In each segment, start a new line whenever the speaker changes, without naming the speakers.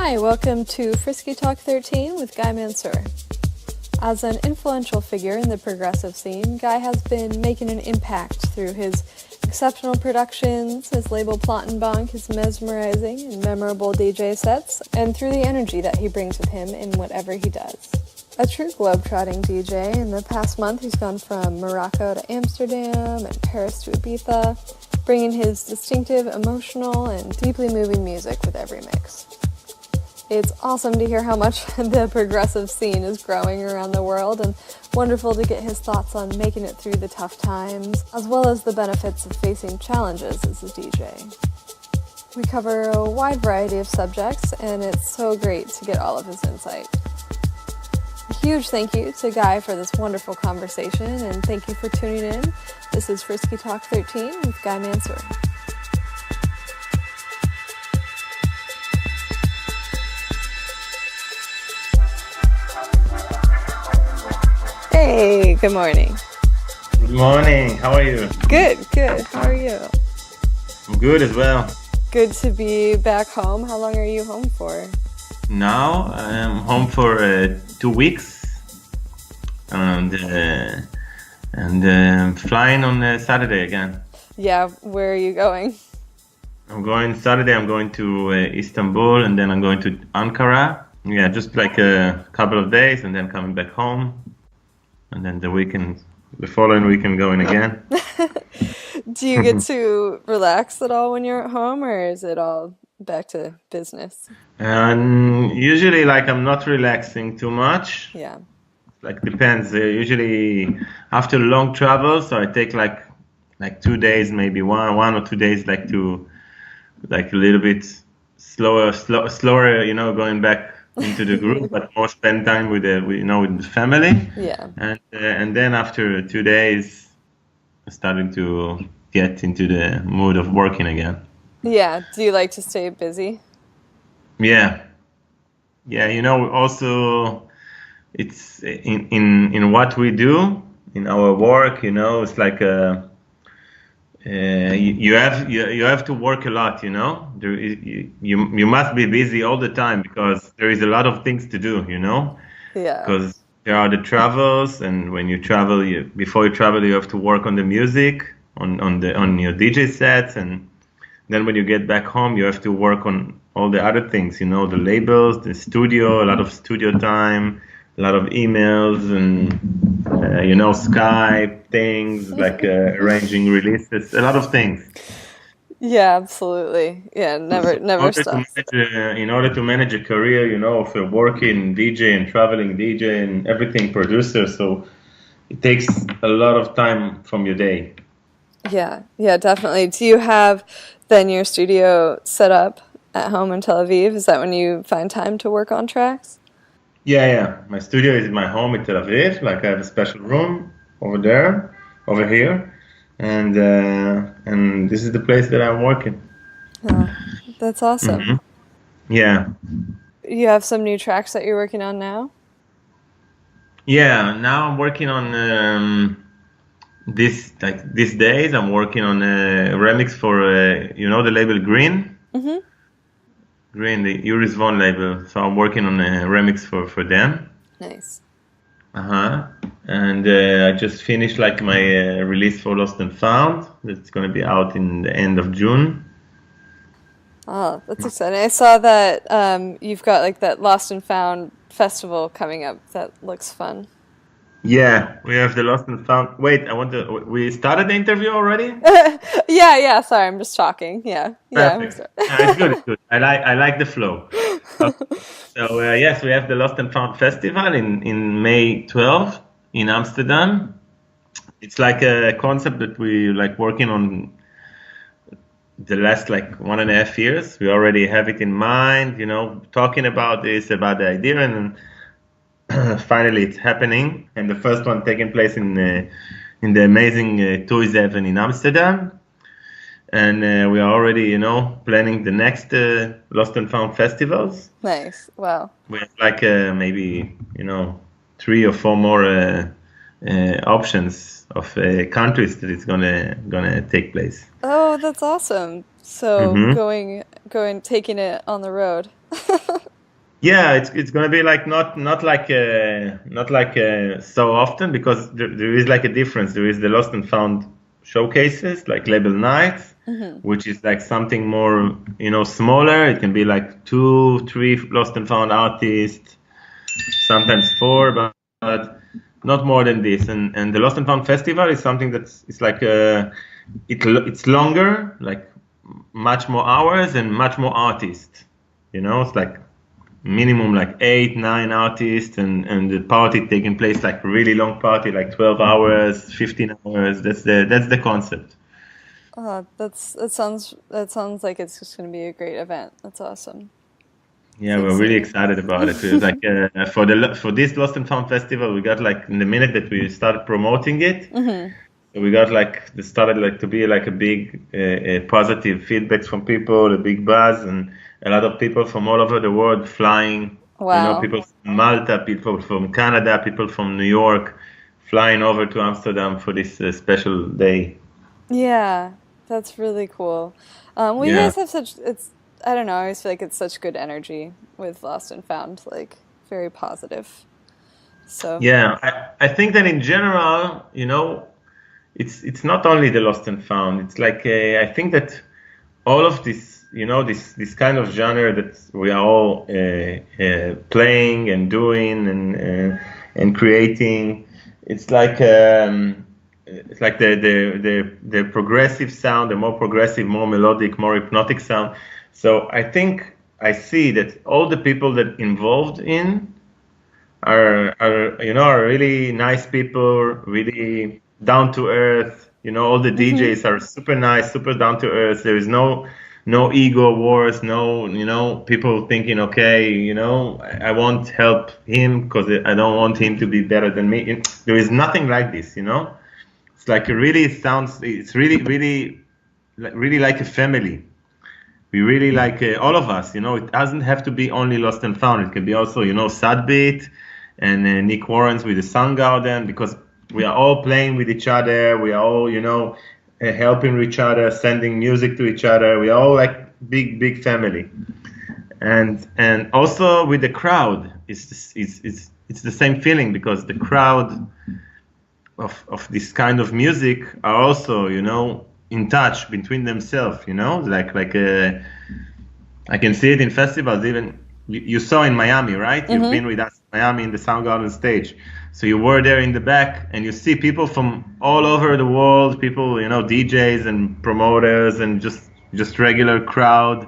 Hi, welcome to Frisky Talk 13 with Guy Mantzur. As an influential figure in the progressive scene, Guy has been making an impact through his exceptional productions, his label Plattenbank, his mesmerizing and memorable DJ sets, and through the energy that he brings with him in whatever he does. A true globe-trotting DJ, in the past month he's gone from Morocco to Amsterdam and Paris to Ibiza, bringing his distinctive, emotional, and deeply moving music with every mix. It's awesome to hear how much the progressive scene is growing around the world, and wonderful to get his thoughts on making it through the tough times, as well as the benefits of facing challenges as a DJ. We cover a wide variety of subjects, and it's so great to get all of his insight. A huge thank you to Guy for this wonderful conversation, and thank you for tuning in. This is Frisky Talk 13 with Guy Mantzur. Hey, good morning.
Good morning. How are you?
Good. How are you?
I'm good as well.
Good to be back home. How long are you home for?
Now I'm home for 2 weeks, and flying on Saturday again.
Yeah, where are you going?
I'm going Saturday. I'm going to Istanbul, and then I'm going to Ankara. Yeah, just like a couple of days, and then coming back home. And then the following weekend going again.
Do you get to relax at all when you're at home, or is it all back to business?
And usually, like, I'm not relaxing too much.
Yeah.
Like, depends. Usually after long travel, so I take like 2 days, maybe one or 2 days, like to like a little bit slower, going back into the group, but more spend time with the family.
Yeah.
And then after 2 days, starting to get into the mood of working again.
Yeah. Do you like to stay busy?
Yeah. Also, it's in what we do in our work. It's like you have to work a lot. You must be busy all the time because there is a lot of things to do.
Yeah.
Because there are the travels, and when you travel, before you travel, you have to work on the music, on your DJ sets, and then when you get back home, you have to work on all the other things. The labels, the studio, a lot of studio time, a lot of emails, and Skype things, like arranging releases, a lot of things.
Yeah, absolutely. Yeah, never stops.
In order to manage a career, of a working DJ and traveling DJ and everything producer, so it takes a lot of time from your day.
Yeah, definitely. Do you have then your studio set up at home in Tel Aviv? Is that when you find time to work on tracks?
Yeah. My studio is in my home in Tel Aviv. Like, I have a special room over here, and this is the place that I'm working.
Oh, that's awesome.
Mm-hmm. Yeah.
You have some new tracks that you're working on now?
Yeah, now I'm working on these days. I'm working on a remix for the label Green. Mm-hmm. Green, the Iris Von label. So I'm working on a remix for them.
Nice.
And I just finished like my release for Lost and Found. It's going to be out in the end of June.
Oh, that's exciting. I saw that you've got like that Lost and Found festival coming up. That looks fun.
Yeah, we have the Lost and Found. Wait, we started the interview already?
Yeah. Sorry, I'm just talking. Yeah.
Perfect. It's good. I like the flow. So yes, we have the Lost and Found festival in May 12th in Amsterdam. It's like a concept that we like working on the last like 1.5 years. We already have it in mind, talking about the idea, and finally it's happening. And the first one taking place in the amazing Toys-Haven in Amsterdam. And we are already, planning the next Lost and Found festivals.
Nice. Wow.
We have like maybe, 3 or 4 more options of countries that it's gonna take place.
Oh, that's awesome. So going, taking it on the road.
Yeah, it's gonna be like not like so often because there is like a difference. There is the Lost and Found showcases like label nights, which is like something more smaller. It can be like 2, 3 Lost and Found artists, sometimes 4, but not more than this. And the Lost and Found Festival is something that's it's like it's longer, like much more hours and much more artists. It's like minimum like 8, 9 artists, and the party taking place like really long party, like 12 hours, 15 hours. That's the concept.
That sounds like it's just going to be a great event. That's awesome.
Yeah,
It's
we're really
exciting.
excited about it. It was like for this Lost and Found festival, we got like in the minute that we started promoting it, we got like it started like to be like a big positive feedbacks from people, a big buzz, and a lot of people from all over the world flying.
Wow.
People from Malta, people from Canada, people from New York, flying over to Amsterdam for this special day.
Yeah, that's really cool. Well, you
Yeah.
guys have I don't know, I always feel like it's such good energy with Lost and Found, like very positive. So,
Yeah, I think that in general, it's not only the Lost and Found. It's like I think that all of this, this kind of genre that we are all playing and doing and creating. It's like the progressive sound, the more progressive, more melodic, more hypnotic sound. So I think I see that all the people that involved in are really nice people, really down to earth. All the
hmm
DJs are super nice, super down to earth. There is no ego wars, no people thinking, okay, I won't help him because I don't want him to be better than me. There is nothing like this. It's like it's really like a family. We really like all of us. It doesn't have to be only Lost and Found. It can be also, Sudbeat and Nick Warrens with the Soundgarden, because we are all playing with each other. We are all, helping each other, sending music to each other. We are all like big family. And also with the crowd, it's the same feeling, because the crowd of this kind of music are also, in touch between themselves, I can see it in festivals. Even you saw in Miami, right? You've been with us in Miami in the Soundgarden stage. So you were there in the back, and you see people from all over the world, people, DJs and promoters and just regular crowd,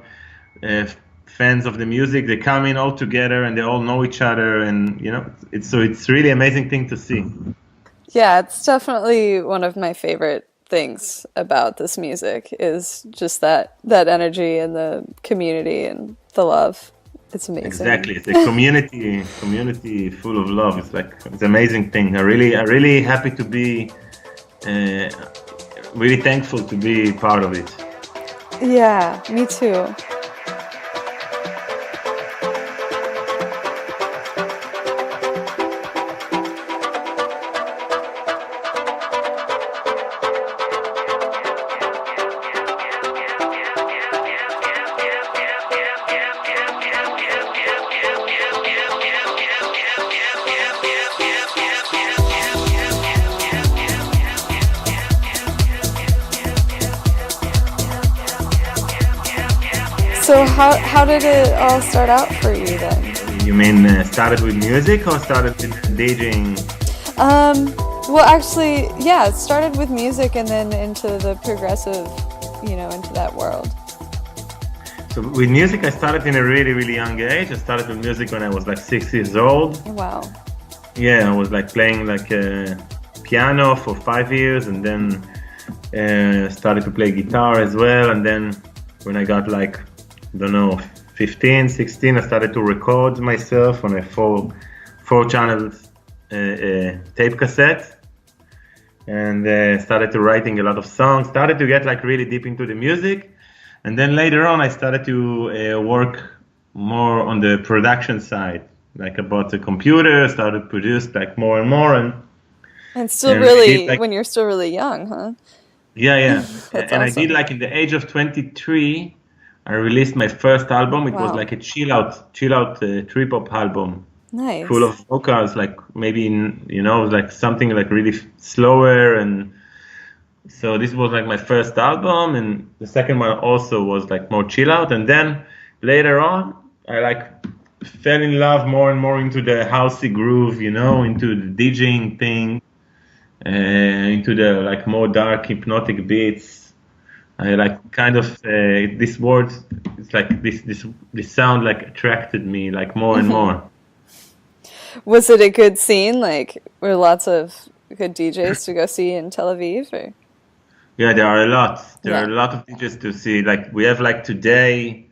fans of the music. They come in all together and they all know each other, and it's really amazing thing to see.
yeah, it's definitely one of my favorite things about this music is just that energy and the community and the love. It's amazing.
Exactly, it's a community full of love. It's an amazing thing. I really happy to be, uh, really thankful to be part of it.
Yeah, me too. So how did it all start out for you then?
You mean started with music or started with DJing?
Well, actually, yeah, it started with music and then into the progressive, into that world.
So with music, I started in a really young age. I started with music when I was like 6 years old.
Wow.
Yeah, I was like playing like piano for 5 years, and then started to play guitar as well. And then when I got like, I don't know, 15, 16, I started to record myself on a four channel tape cassette, and started to writing a lot of songs. Started to get like really deep into the music, and then later on, I started to work more on the production side. Like I bought a computer, started to produce like more and more,
And still
and I did
really,
like,
when you're still really young, huh?
yeah,
That's
and I did
awesome.
like in the age of 23. I released my first album. It was
Wow.
like a chill out trip hop album, full
Nice.
of vocals, like maybe like something like really slower. And so this was like my first album, and the second one also was like more chill out. And then later on, I like fell in love more and more into the housey groove, into the DJing thing, into the like more dark hypnotic beats. I like kind of this word. It's like this sound like attracted me like more and
Hmm.
more.
Was it a good scene? Like, were lots of good DJs to go see in Tel Aviv? Or?
Yeah, there are a lot. There are
Yeah.
a lot of DJs to see. Like we have like today,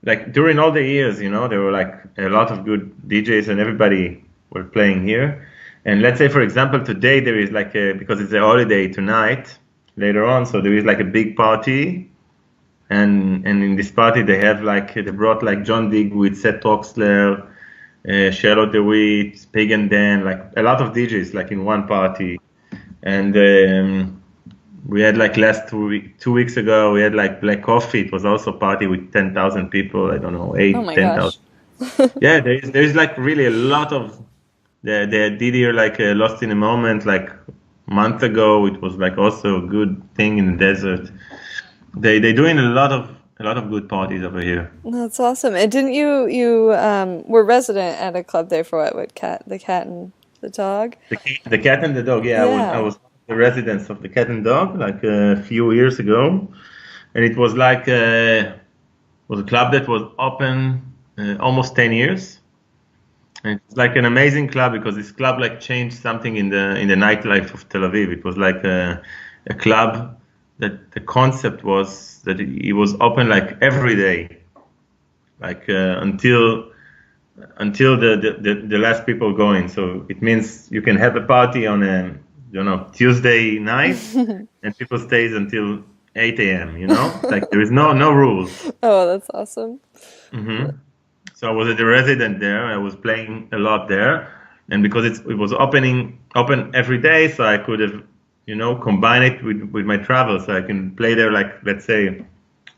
like during all the years, there were like a lot of good DJs and everybody were playing here. And let's say, for example, today there is like because it's a holiday tonight, later on, so there is like a big party. And in this party they have like, they brought like John Digweed, Seth Oxler, Charlotte DeWitt, Pagan Dan, like a lot of DJs like in one party. And we had like last 2 weeks ago, we had like Black Coffee. It was also a party with 10,000 people. I don't know,
Oh
eight,
my
10,000.
gosh.
Yeah, there's like really a lot of. They did here like Lost in a Moment like a month ago. It was like also a good thing in the desert. They doing a lot of good parties over here.
That's awesome. And didn't you were resident at a club there for what the cat and the dog?
The cat and the dog. Yeah, I
Yeah.
was the residents of the cat and dog like a few years ago, and it was like was a club that was open almost 10 years. And it's like an amazing club because this club like changed something in the nightlife of Tel Aviv. It was like a club that the concept was that it was open like every day, like until the last people going. So it means you can have a party on a Tuesday night, and people stays until 8 a.m. Like there is no rules.
Oh, that's awesome.
Hmm. So I was the resident there. I was playing a lot there, and because it was open every day, so I could have combine it with my travel, so I can play there like let's say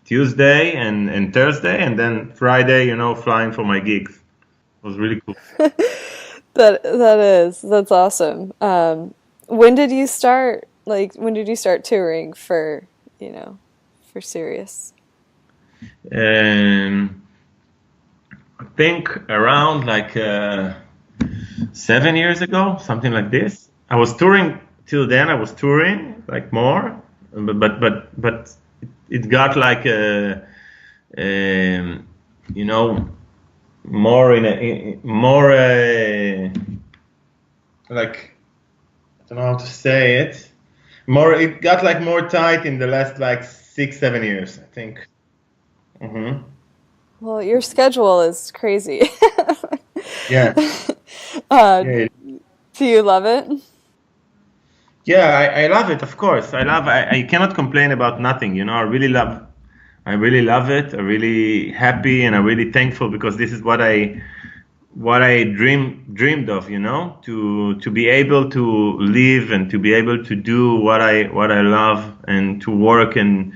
Tuesday and Thursday, and then Friday, flying for my gigs. It was really cool.
That's awesome. When did you start? Like, when did you start touring for serious?
Um, I think around like 7 years ago, something like this. I was touring till then. I was touring like more, but it got like you know, more more like I don't know how to say it. More, it got like more tight in the last like 6 7 years, I think. Hmm.
Well, your schedule is crazy.
Yeah,
uh,
yeah,
do you love it?
yeah. I love it. Of course, I cannot complain about nothing. I really love it. I'm really happy and I'm really thankful because this is what I dreamed of. To be able to live and to be able to do what I love and to work and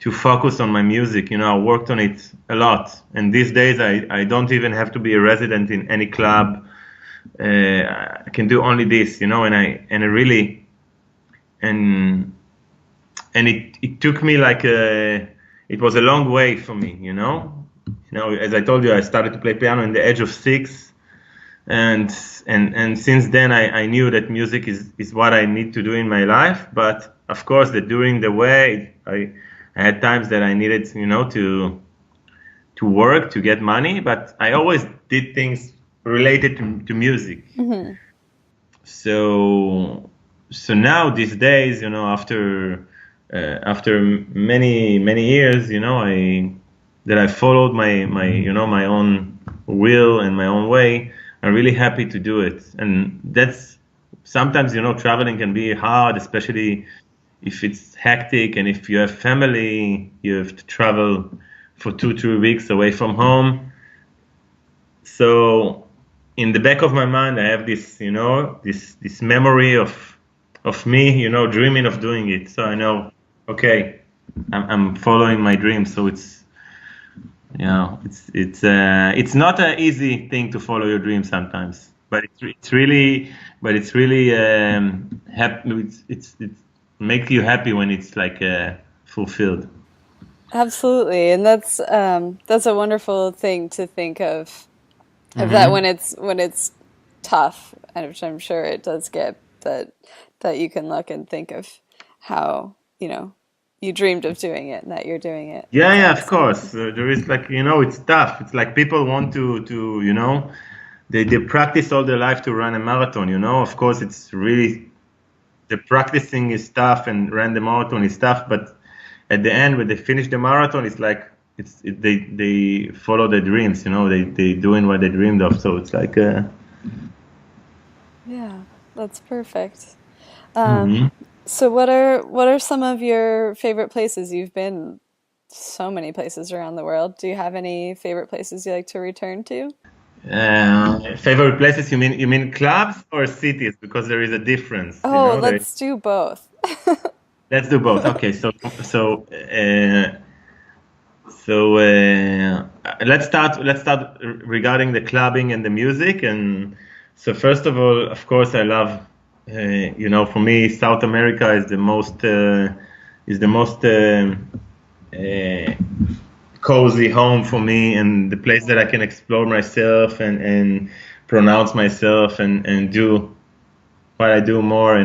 to focus on my music. I worked on it a lot, and these days I don't even have to be a resident in any club. I can do only this, and I really and it took me like it was a long way for me. As I told you, I started to play piano in the age of 6, and since then I knew that music is what I need to do in my life. But of course, that during the way I had times that I needed, to work to get money, but I always did things related to music.
Hmm.
So now these days, after many years, I followed my own will and my own way. I'm really happy to do it, and that's sometimes traveling can be hard, especially if it's hectic and if you have family, you have to travel for 2 3 weeks away from home. So in the back of my mind, I have this memory of me, dreaming of doing it. So I know, okay, I'm following my dream. So It's not an easy thing to follow your dream sometimes, but it's really happy. It makes you happy when it's like fulfilled.
Absolutely, and that's a wonderful thing to think of that
Hmm.
when it's tough, and which I'm sure it does get, that you can look and think of how, you dreamed of doing it and that you're doing it.
Yeah,
It's
yeah, of
awesome.
course. There is like, it's tough. It's like people want to they practice all their life to run a marathon. Of course, it's really the practicing is tough and run the marathon is tough, but at the end when they finish the marathon, it's like they follow their dreams. They doing what they dreamed of. So it's like
Yeah, that's perfect. Um,
mhm.
so what are some of your favorite places? You've been so many places around the world. Do you have any favorite places you like to return to?
Favorite places? You mean clubs or cities? Because there is a difference.
Oh,
There.
let's do both.
Let's do both. Okay, so so let's start regarding the clubbing and the music. And so first of all, of course, I love for me South America is the most uh, cozy home for me, and the place that I can explore myself and pronounce myself and do what I do more.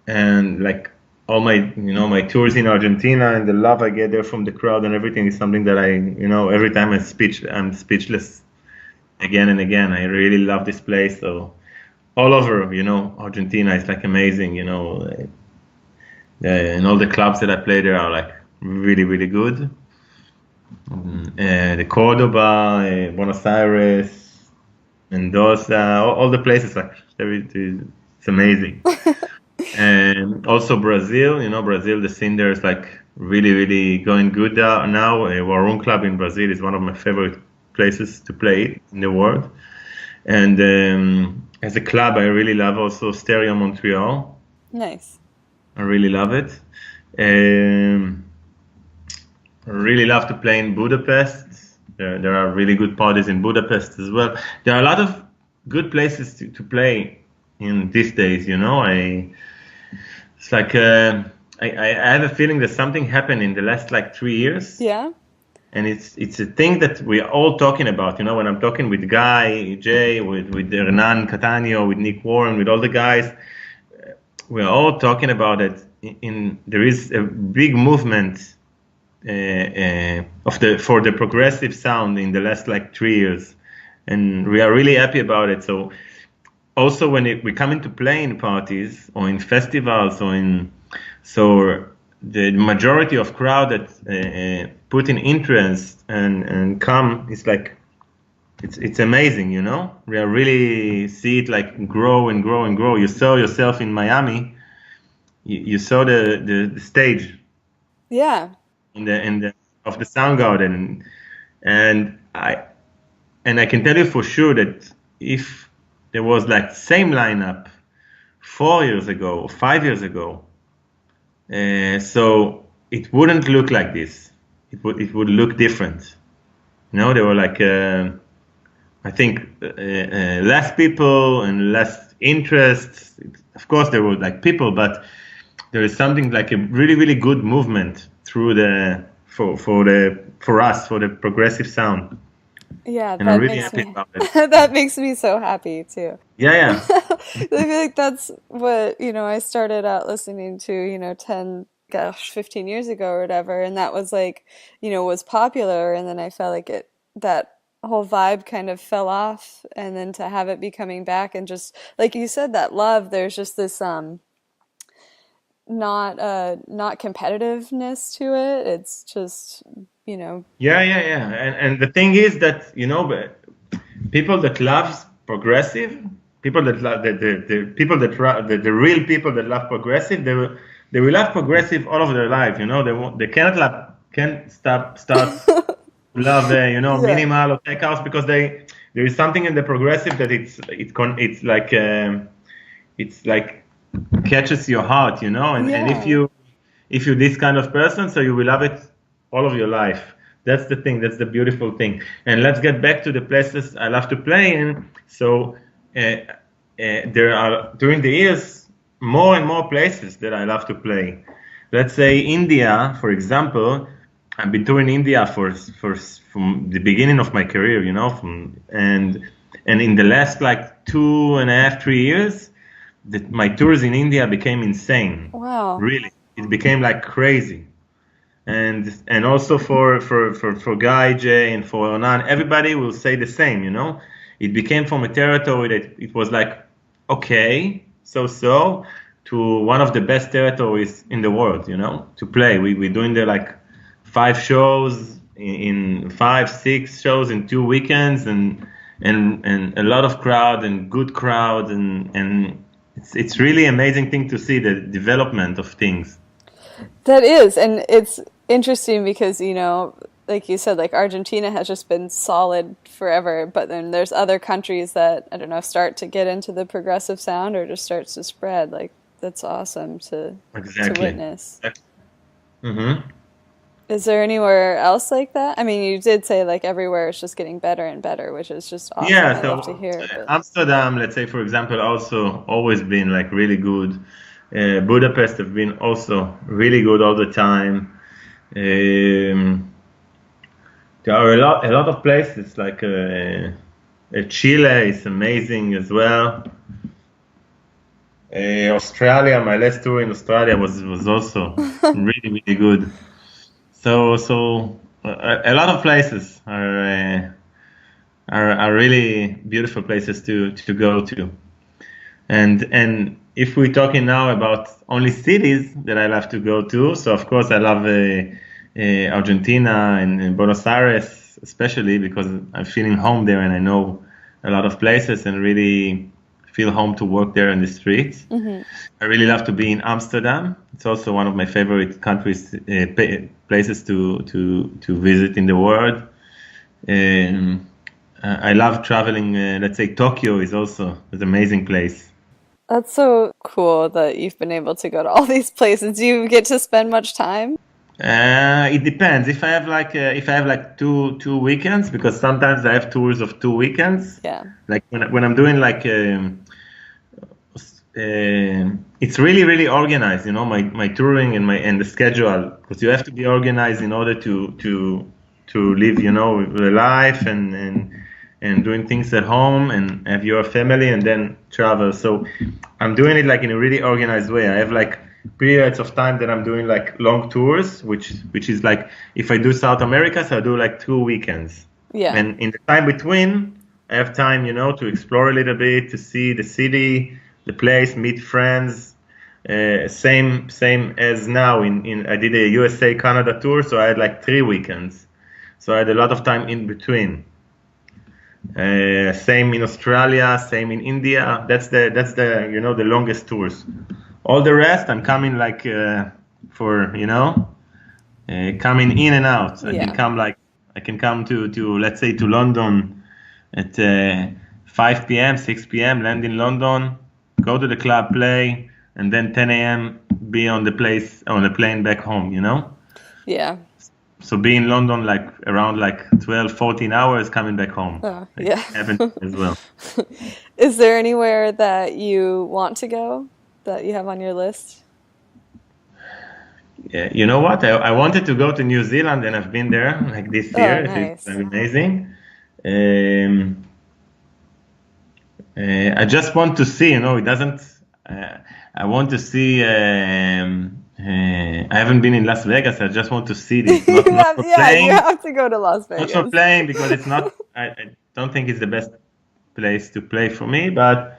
And like all my tours in Argentina and the love I get there from the crowd and everything is something that every time I'm speechless again and again. I really love this place. So all over, Argentina is like amazing. And all the clubs that I play there are like really, really good. The Córdoba, Buenos Aires, Mendoza, all the places like it's amazing. And also Brazil, Brazil, the scene there is like really, really going good now. Warun Club in Brazil is one of my favorite places to play in the world. And as a club, I really love also Stereo Montreal.
Nice.
I really love it. Um, I really love to play in Budapest. There are really good parties in Budapest as well. There are a lot of good places to play in these days. It's like I have a feeling that something happened in the last like 3 years,
Yeah.
and it's a thing that we are all talking about. When I'm talking with Guy, Jay, with Hernan Catania, with Nick Warren, with all the guys, we are all talking about it. There is a big movement for the progressive sound in the last like 3 years, and we are really happy about it. So also when we come into playing parties or in festivals so the majority of crowd that put in interest and come is like it's amazing. We are really see it like grow and grow and grow. You saw yourself in Miami. You saw the stage
Yeah.
in the of the Soundgarden, and I can tell you for sure that if there was like same lineup 4 years ago or 5 years ago, so it wouldn't look like this. It would look different. There were like I think less people and less interest. Of course, there were like people, but there is something like a really, really good movement through for us for the progressive sound,
Yeah,
and I'm
that
really
makes
happy
me
about it.
that makes me so happy too.
Yeah, yeah.
I feel like that's what, I started out listening to, 10, gosh, 15 years ago or whatever, and that was like, was popular, and then I felt like that whole vibe kind of fell off, and then to have it be coming back and just like you said, that love, there's just this not competitiveness to it. It's just,
Yeah, yeah, yeah. And the thing is that, but people that loves progressive, people that love the people that the real people that love progressive, they will love progressive all of their life. They cannot can't start to love
yeah.
minimal or tech house because there is something in the progressive that it's like catches your heart. And if
Yeah.
you this kind of person, so you will love it all of your life. That's the thing. That's the beautiful thing. And let's get back to the places I love to play in. So there are, during the years, more and more places that I love to play. Let's say India, for example. I've been touring India from the beginning of my career, and in the last like 2.5, 3 years, my tours in India became insane.
Wow!
Really, it became like crazy. And also for Guy, Jay, and for Onan, everybody will say the same, It became from a territory that it was like, okay, so, to one of the best territories in the world, to play. We're doing there like 5 shows in 5, 6 shows in 2 weekends, and a lot of crowd and good crowd, and it's really amazing thing to see the development of things.
That is, and it's interesting because, like you said, like Argentina has just been solid forever, but then there's other countries that, I don't know, start to get into the progressive sound or just starts to spread. Like, that's awesome to witness.
Mm-hmm.
Is there anywhere else like that? I mean, you did say like everywhere is just getting better and better, which is just awesome.
Yeah,
I love to hear.
Amsterdam, let's say, for example, also always been like really good. Budapest have been also really good all the time. There are a lot of places like Chile is amazing as well. Australia, my last tour in Australia was also really, really good. So a lot of places are really beautiful places to go to. And if we're talking now about only cities that I love to go to, so of course I love Argentina and Buenos Aires, especially because I'm feeling home there and I know a lot of places and really feel home to work there in the streets. Mm-hmm. I really love to be in Amsterdam. It's also one of my favorite countries, places to visit in the world. I love traveling. Let's say Tokyo is also an amazing place.
That's so cool that you've been able to go to all these places. Do you get to spend much time?
It depends. If I have like two weekends, because sometimes I have tours of 2 weekends.
Yeah.
Like when I'm doing like it's really, really organized, my touring and the schedule, because you have to be organized in order to live, the life and doing things at home and have your family and then travel. So I'm doing it like in a really organized way. I have like periods of time that I'm doing like long tours, which is like, if I do South America, so I do like 2 weekends.
Yeah.
And in the time between, I have time, to explore a little bit, to see the city, the place, meet friends. Same as now. I did a USA Canada tour, so I had like 3 weekends. So I had a lot of time in between. Same in Australia, same in India. That's the the longest tours. All the rest, I'm coming like for coming in and out. I can come to let's say to London at 5 p.m., 6 p.m. land in London, go to the club, play, and then 10 a.m. be on the plane back home.
Yeah.
So be in London like around like 12, 14 hours coming back home.
Oh, yeah.
Happened as well.
Is there anywhere that you want to go that you have on your list?
Yeah, you know what? I wanted to go to New Zealand and I've been there like this year.
Nice.
It's amazing. I just want to see, it doesn't, I want to see, I haven't been in Las Vegas. I just want to see this. Not for playing.
You have to go to Las Vegas.
Not for playing because it's not. I don't think it's the best place to play for me. But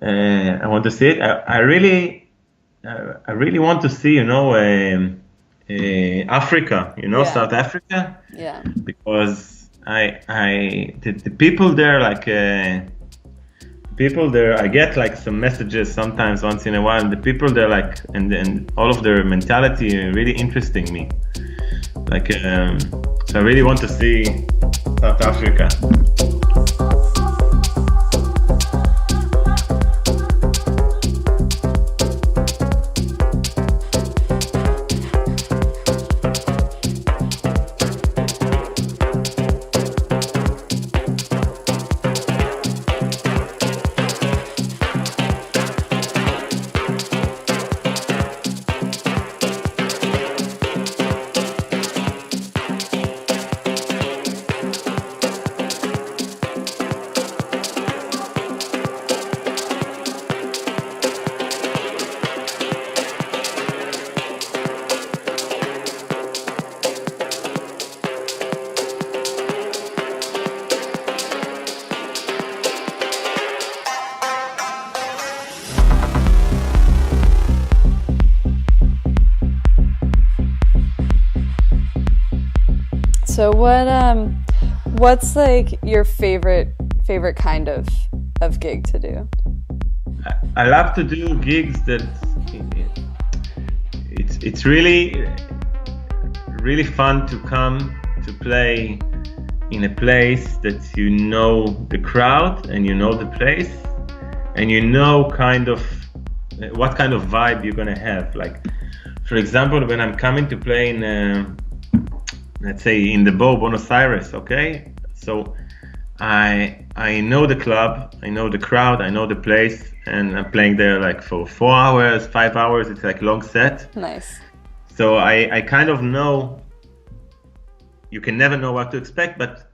I want to see it. I really want to see. Africa. South Africa.
Yeah.
Because the people there like. People there, I get like some messages sometimes once in a while. And the people there, like, and all of their mentality really interesting me. Like, so I really want to see South Africa.
So what's like your favorite kind of gig to do?
I love to do gigs that it's really fun to come to play in a place that you know the crowd and you know the place and you know kind of what kind of vibe you're gonna have. Like, for example, when I'm coming to play in let's say in the Buenos Aires, okay? So I know the club, I know the crowd, I know the place, and I'm playing there like for 4 hours, 5 hours. It's like long set.
Nice.
So I kind of know. You can never know what to expect, but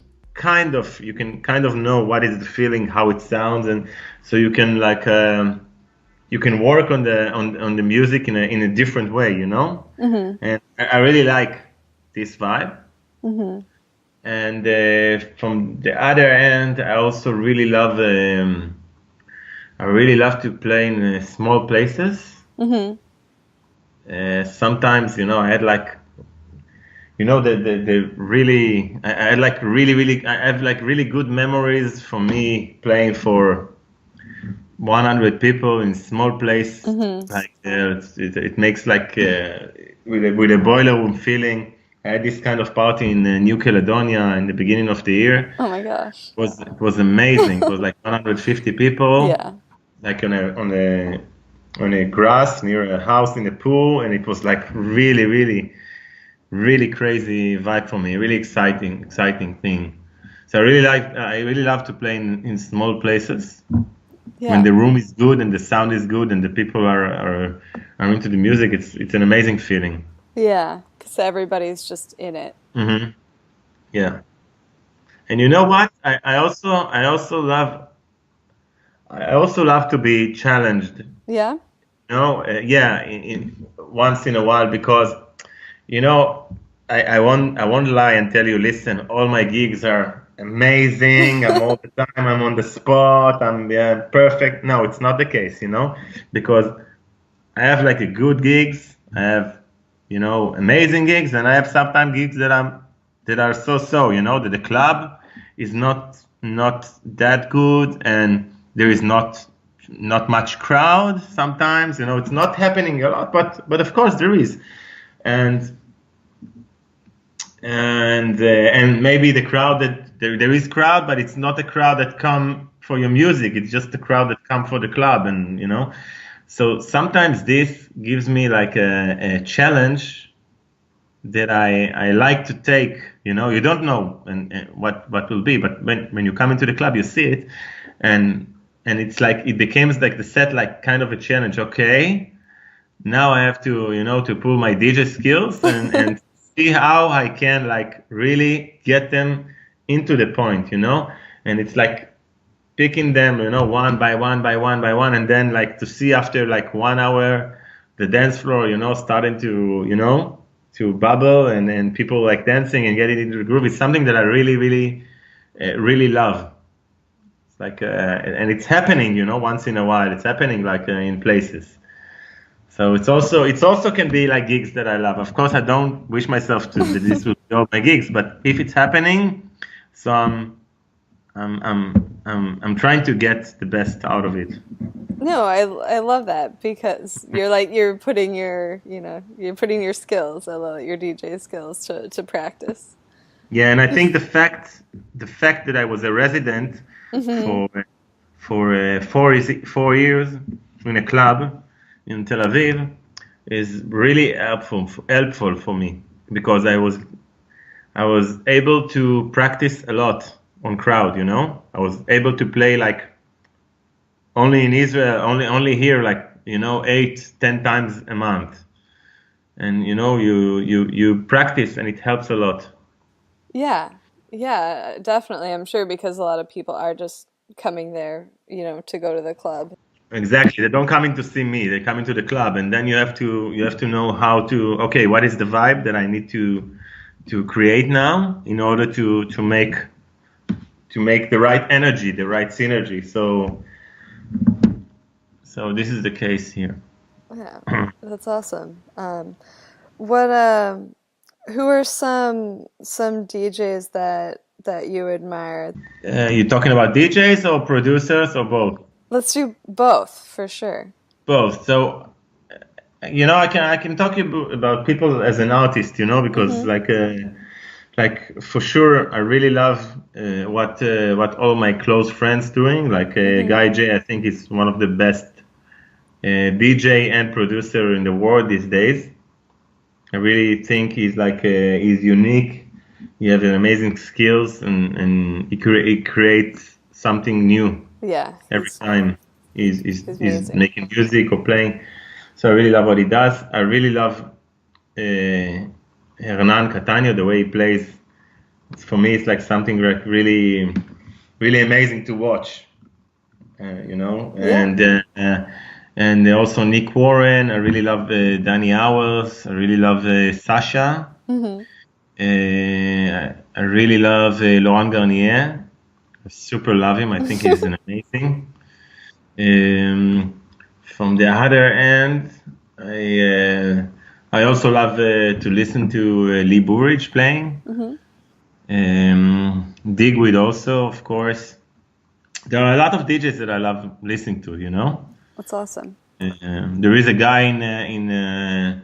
you can kind of know what is the feeling, how it sounds, and so you can like you can work on the music in a different way, you know. Mm-hmm. And I really like this vibe. Mm-hmm. And from the other end, I also really love. I really love to play in small places. Mm-hmm. Sometimes, you know, I had like, you know, the really, I had like really, I have like really good memories from me playing for 100 people in small place. Mm-hmm. Like it makes like with a boiler room feeling. I had this kind of party in New Caledonia in the beginning of the year.
Oh my gosh!
It was amazing. It was like 150 people.
Yeah.
Like on a grass near a house in a pool, and it was like really crazy vibe for me. Really exciting thing. So I really love to play in small places. Yeah. When the room is good and the sound is good and the people are into the music, it's an amazing feeling.
Yeah, because everybody's just in it.
Mm-hmm. Yeah, and you know what? I also love to be challenged.
Yeah.
You know, yeah, once in a while, because you know I won't lie and tell you, listen, all my gigs are amazing. I'm all the time. I'm on the spot. I'm perfect. No, it's not the case. You know, because I have like a good gigs. I have, you know, amazing gigs, and I have sometimes gigs that are so. You know, that the club is not that good, and there is not much crowd sometimes. You know, it's not happening a lot, but of course there is, and maybe the crowd that there is crowd, but it's not a crowd that come for your music. It's just a crowd that come for the club, and you know. So sometimes this gives me like a challenge that I like to take. You know, you don't know and what will be, but when you come into the club, you see it, and it's like it becomes like the set like kind of a challenge. Okay, now I have to, you know, to pull my DJ skills and see how I can like really get them into the point, you know, and it's like picking them, you know, one by one, and then like to see after like 1 hour the dance floor, you know, starting to, you know, to bubble and people like dancing and getting into the groove. It's something that I really love. It's like and it's happening, you know, once in a while. It's happening like in places. So it's also can be like gigs that I love. Of course, I don't wish myself to that this will be all my gigs, but if it's happening, so I'm trying to get the best out of it.
No, I love that because you're putting your skills, I love it, your DJ skills to practice.
Yeah, and I think the fact that I was a resident for 4 years in a club in Tel Aviv is really helpful for me, because I was able to practice a lot on crowd, you know. I was able to play like only in Israel, only here, like, you know, 8-10 times a month, and you know, you practice and it helps a lot.
Yeah, definitely. I'm sure, because a lot of people are just coming there, you know, to go to the club.
Exactly, they don't come in to see me; they come into the club, and then you have to know how to. Okay, what is the vibe that I need to create now in order to make the right energy, the right synergy. So this is the case here.
Yeah, that's awesome. What Who are some DJs that you admire?
You're talking about DJs or producers or both?
Let's do both for sure.
Both. So, I can talk about people as an artist, because like for sure, I really love what all my close friends doing. Like Guy J, I think is one of the best DJ and producer in the world these days. I really think he's unique. He has amazing skills, and he creates something new
Yeah,
every time he's
amazing.
making music or playing. So I really love what he does. I really love Hernan Catania, the way he plays. For me, it's like something like really, really amazing to watch.
Yeah.
And also Nick Warren. I really love Danny Hours. I really love Sasha. I really love Laurent Garnier. I super love him. I think he's an amazing. From the other end, I also love to listen to Lee Burridge playing. Digweed also, of course. There are a lot of DJs that I love listening to.
That's awesome.
There is a guy I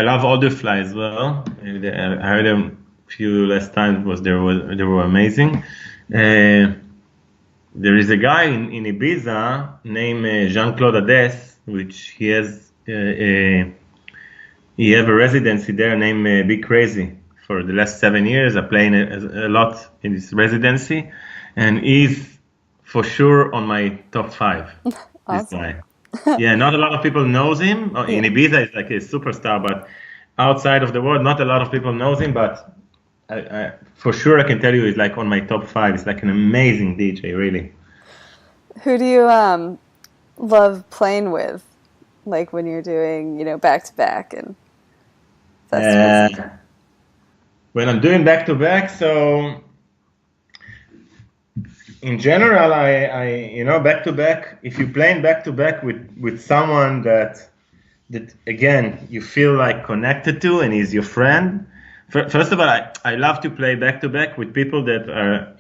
love Odorfly as well. I heard him a few last times. They were amazing. There is a guy in Ibiza named Jean-Claude Ades, which he have a residency there named Be Crazy. For the last 7 years, I played a lot in this residency, and he's for sure on my top 5.
Awesome.
This guy. Yeah, not a lot of people knows him. In Ibiza, he's like a superstar, but outside of the world, not a lot of people knows him. But I for sure, I can tell you, he's like on my top 5. He's like an amazing DJ, really.
Who do you love playing with, like when you're doing, back to back and festivals?
When I'm doing back to back, so in general, I back to back. If you're playing back to back with someone that again you feel like connected to and is your friend. First of all, I love to play back to back with people that are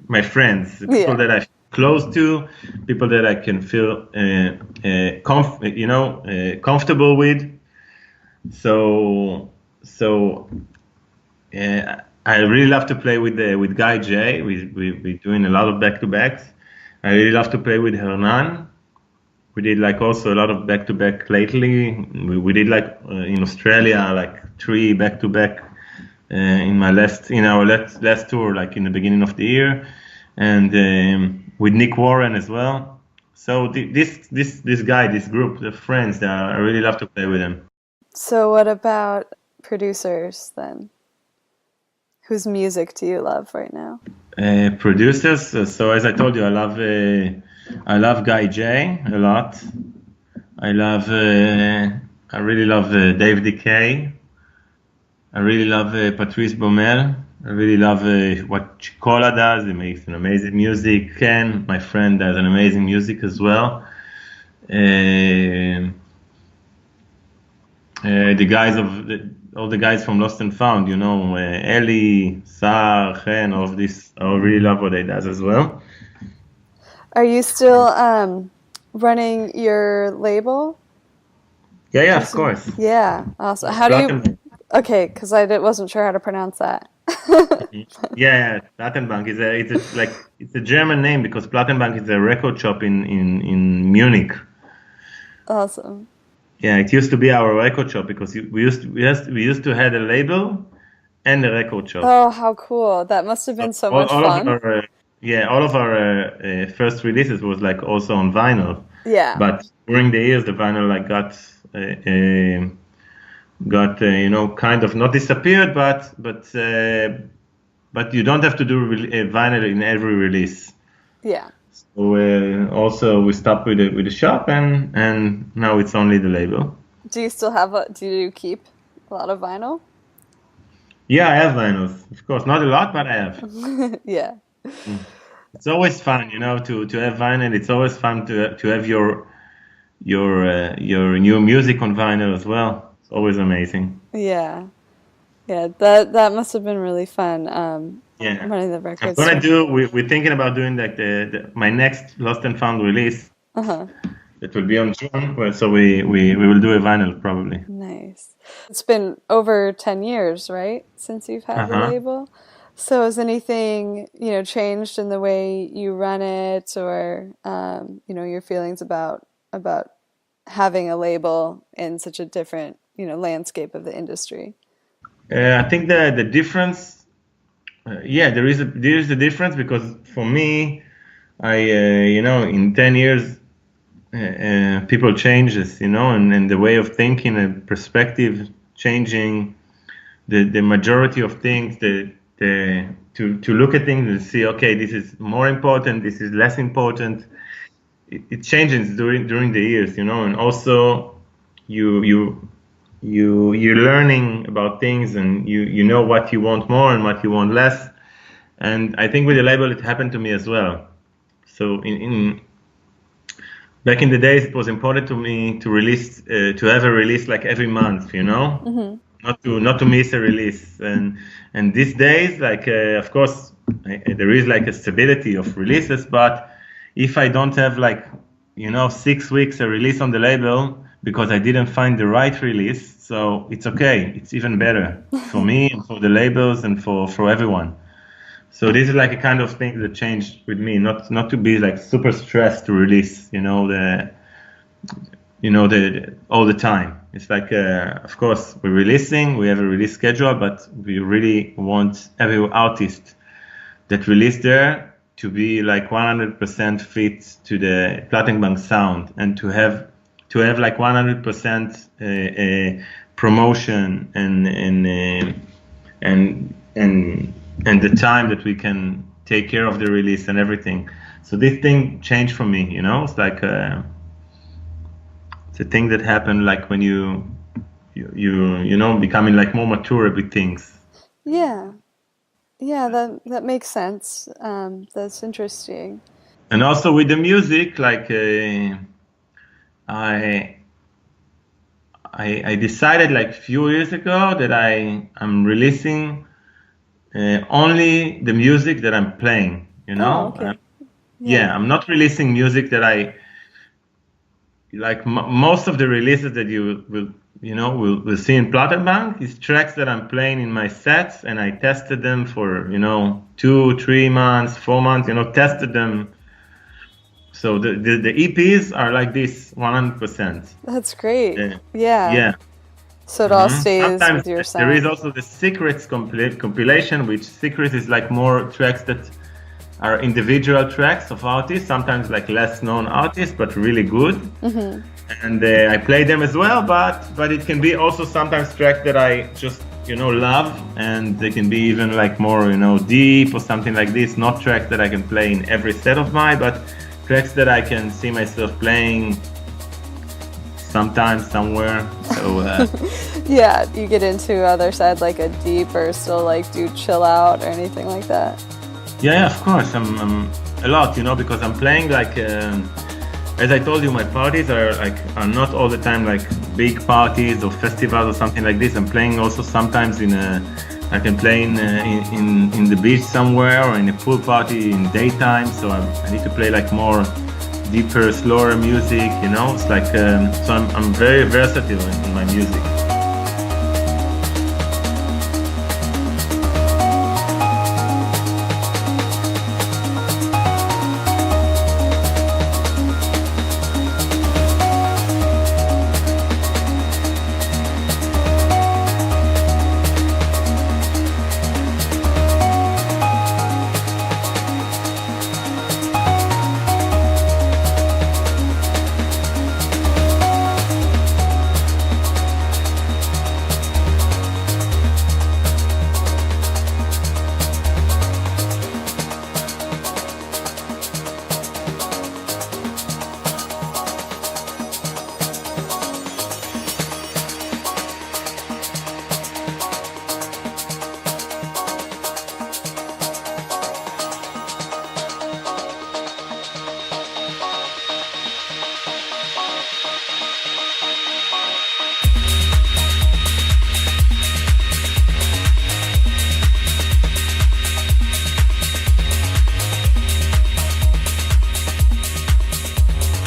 my friends, people that I feel close to, people that I can feel comfortable with. So I really love to play with Guy J. We're doing a lot of back to backs. I really love to play with Hernan. We did like also a lot of back to back lately. We did like in Australia like 3 back to back in our last tour, like in the beginning of the year, and with Nick Warren as well. So this guy, this group, the friends, I really love to play with them.
So what about producers then? Whose music do you love right now?
Producers. So as I told you, I love Guy J a lot. I really love Dave DK. I really love Patrice Baumel. I really love what Chicola does. He makes an amazing music. Ken, my friend, does an amazing music as well. All the guys from Lost and Found, Eli, Sar, Chen, all of this. I really love what they does as well.
Are you still running your label?
Yeah, of course.
Yeah, awesome. How do you? Okay, because I wasn't sure how to pronounce that.
Yeah, Plattenbank it's a German name because Plattenbank is a record shop in Munich.
Awesome.
Yeah, it used to be our record shop because we used to have a label and a record shop.
Oh, how cool! That must have been so much fun.
All of our first releases was like also on vinyl.
Yeah.
But during the years, the vinyl like got kind of not disappeared, but you don't have to do vinyl in every release.
Yeah.
So also we stopped with the shop and now it's only the label.
Do you still do you keep a lot of vinyl?
Yeah, I have vinyls. Of course, not a lot, but I have.
Yeah.
It's always fun, to have vinyl. It's always fun to have your new music on vinyl as well. It's always amazing.
Yeah. Yeah, that must have been really fun.
Yeah,
Running the
I'm
records.
gonna do. We're thinking about doing like my next Lost and Found release.
Uh-huh.
It will be on June. So we will do a vinyl probably.
Nice. It's been over 10 years, right, since you've had the label. So has anything, changed in the way you run it, or your feelings about having a label in such a different, landscape of the industry?
I think the difference, there is a difference because for me, in 10 years, people changes, and the way of thinking and perspective changing, the majority of things, to look at things and see, okay, this is more important, this is less important. It changes during the years, and also you're learning about things, and you know what you want more and what you want less. And I think with the label it happened to me as well. So back in the days, it was important to me to release to have a release like every month, not to miss a release. And these days, like of course there is like a stability of releases, but if I don't have like 6 weeks a release on the label because I didn't find the right release, so it's okay. It's even better for me and for the labels and for everyone. So this is like a kind of thing that changed with me, not to be like super stressed to release, the all the time. It's like, of course, we're releasing, we have a release schedule, but we really want every artist that released there to be like 100% fit to the Plattenbank sound, and to have like 100% promotion and the time that we can take care of the release and everything. So this thing changed for me, It's like it's a thing that happened like when you becoming like more mature with things.
Yeah, that makes sense. That's interesting.
And also with the music, like I decided like a few years ago that I'm releasing only the music that I'm playing,
Oh, okay.
I'm not releasing music that I like. Most of the releases that you will see in Plattenbank is tracks that I'm playing in my sets, and I tested them for 2, 3 months, 4 months, tested them. So the EPs are like this 100%.
That's great. Yeah. So it all stays
Sometimes
with your sound.
There is also the Secrets compilation, which Secrets is like more tracks that are individual tracks of artists, sometimes like less known artists, but really good. Mm-hmm. And I play them as well, but it can be also sometimes tracks that I just love, and they can be even like more deep or something like this. Not tracks that I can play in every set of mine, but tracks that I can see myself playing sometimes somewhere. So
yeah, you get into other side like a deep, or still like do chill out or anything like that?
Yeah, of course. I'm a lot, because I'm playing like as I told you, my parties are not all the time like big parties or festivals or something like this. I'm playing also sometimes I can play in the beach somewhere, or in a pool party in daytime. So I need to play like more deeper, slower music. It's like so I'm very versatile in my music.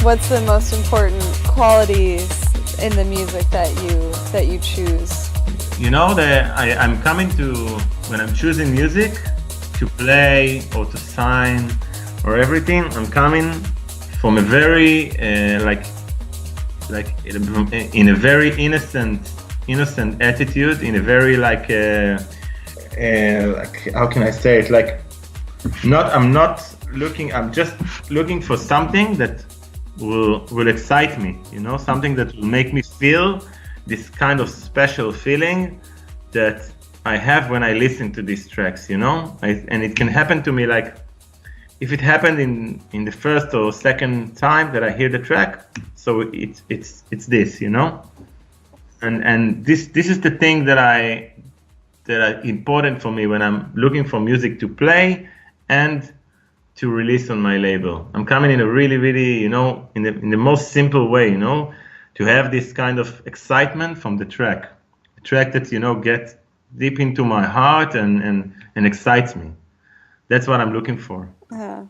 What's the most important qualities in the music that you choose?
You know, I'm coming to, when I'm choosing music to play or to sign or everything, I'm coming from a very in a very innocent attitude, in a very like how can I say it, like I'm just looking for something that will excite me, you know, something that will make me feel this kind of special feeling that I have when I listen to these tracks, you know. And it can happen to me, like if it happened in the first or second time that I hear the track, so it's this, you know. And this is the thing that are important for me when I'm looking for music to play and to release on my label. I'm coming in a really, really, you know, in the most simple way, you know, to have this kind of excitement from the track, a track that, you know, gets deep into my heart and excites me. That's what I'm looking for.
Yeah,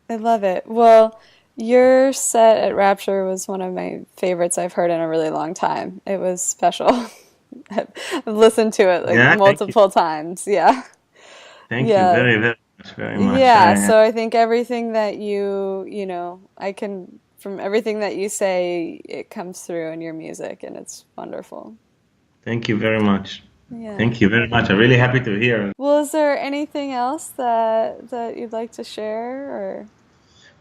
I love it. Well, your set at Rapture was one of my favorites I've heard in a really long time. It was special. I've listened to it like multiple times. Yeah.
Thank you very, very much. Very much.
Yeah. So I think everything that you know, from everything that you say, it comes through in your music, and it's wonderful.
Thank you very much.
Yeah.
Thank you very much. I'm really happy to hear.
Well, is there anything else that you'd like to share, or?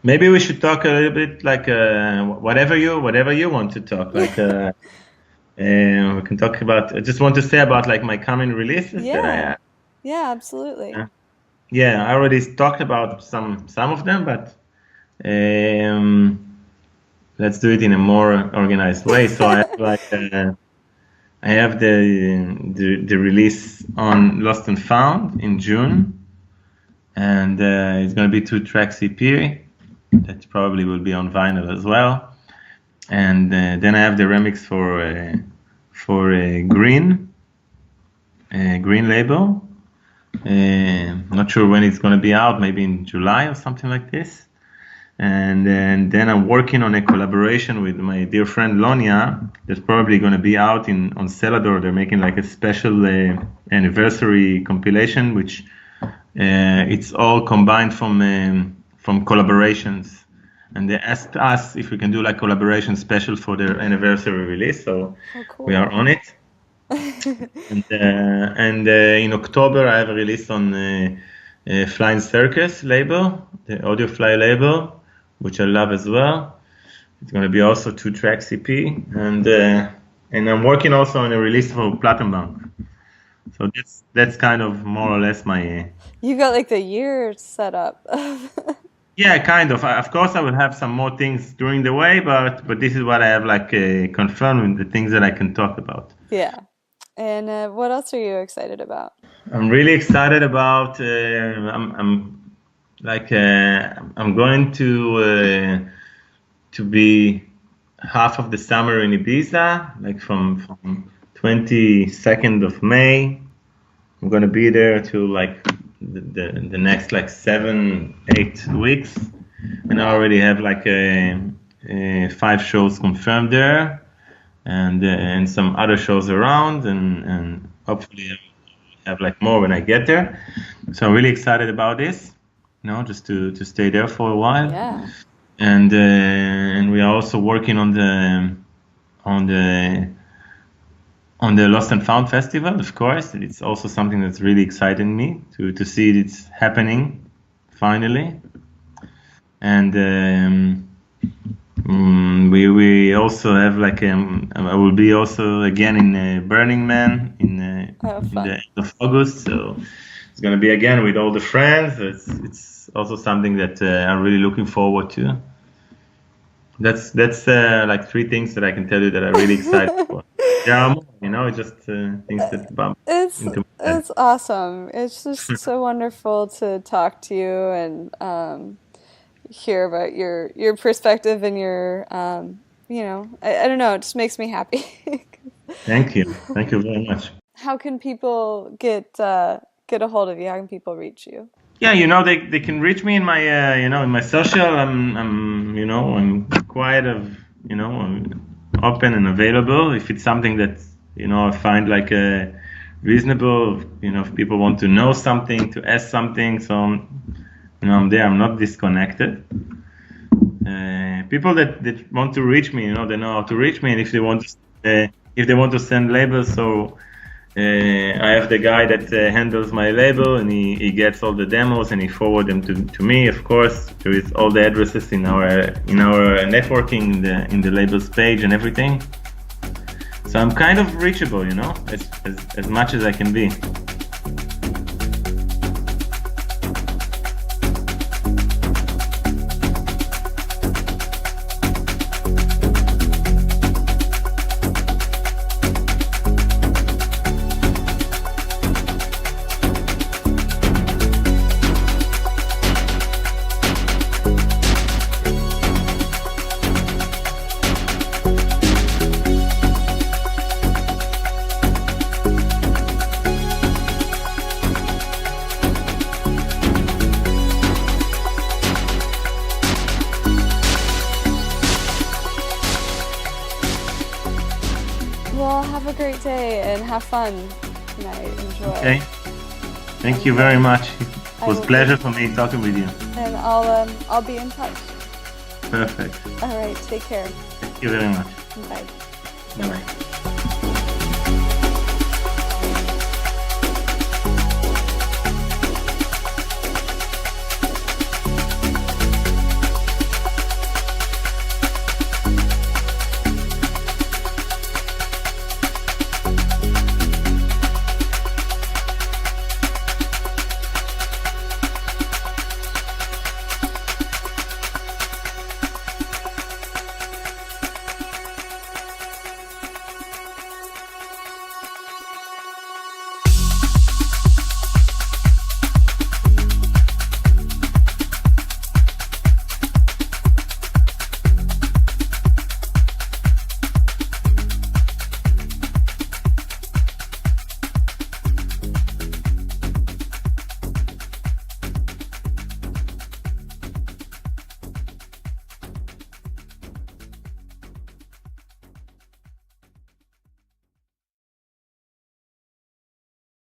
Maybe we should talk a little bit, like whatever you want to talk. Like we can talk about. I just want to say about like my coming releases that I have.
Yeah, absolutely.
Yeah, I already talked about some of them, but let's do it in a more organized way. So I have like. I have the release on Lost and Found in June, and it's going to be 2 tracks EP that probably will be on vinyl as well. And then I have the remix for Green label. Not sure when it's going to be out, maybe in July or something like this. And then I'm working on a collaboration with my dear friend Lonia that's probably going to be out on Selador. They're making like a special anniversary compilation, which it's all combined from collaborations. And they asked us if we can do like collaboration special for their anniversary release, so cool. We are on it. and in October I have a release on Flying Circus label, the Audiofly label, which I love as well. It's going to be also 2 tracks EP, and I'm working also on a release for Plattenbank. So that's kind of more or less my.
You got like the year set up.
Yeah, kind of. Of course, I will have some more things during the way, but this is what I have like confirmed, the things that I can talk about.
Yeah. And what else are you excited about?
I'm really excited about. I'm going to be half of the summer in Ibiza, like from 22nd of May. I'm going to be there to like the next like 7-8 weeks, and I already have like 5 shows confirmed there, and some other shows around, and hopefully I'll have like more when I get there. So I'm really excited about this. You know, just to stay there for a while.
Yeah.
And we are also working on the Lost and Found festival. Of course, it's also something that's really exciting me to see it's happening finally. And we also have like I will be also again in Burning Man in the end of August. So. It's going to be again with all the friends. It's also something that I'm really looking forward to. That's like 3 things that I can tell you that I'm really excited for. There are more, you know, just things that bump into my head.
It's awesome. It's just so wonderful to talk to you and hear about your perspective and your, you know, I don't know, it just makes me happy.
Thank you. Thank you very much.
How can people get a hold of you? How can people reach you?
Yeah, they can reach me in my in my social. I'm quite I'm open and available. If it's something that I find like a reasonable, if people want to know something, to ask something, so I'm there. I'm not disconnected. People that want to reach me, they know how to reach me, and if they want to send labels, so. I have the guy that handles my label, and he gets all the demos and he forwards them to me. Of course, there is all the addresses in our networking in the labels page and everything. So I'm kind of reachable, as much as I can be.
Well, have a great day and have fun tonight. Enjoy.
Okay. Thank you very much. It was a pleasure for me talking with you.
And I'll be in touch.
Perfect.
All right. Take care.
Thank you very much.
Bye.
Bye-bye.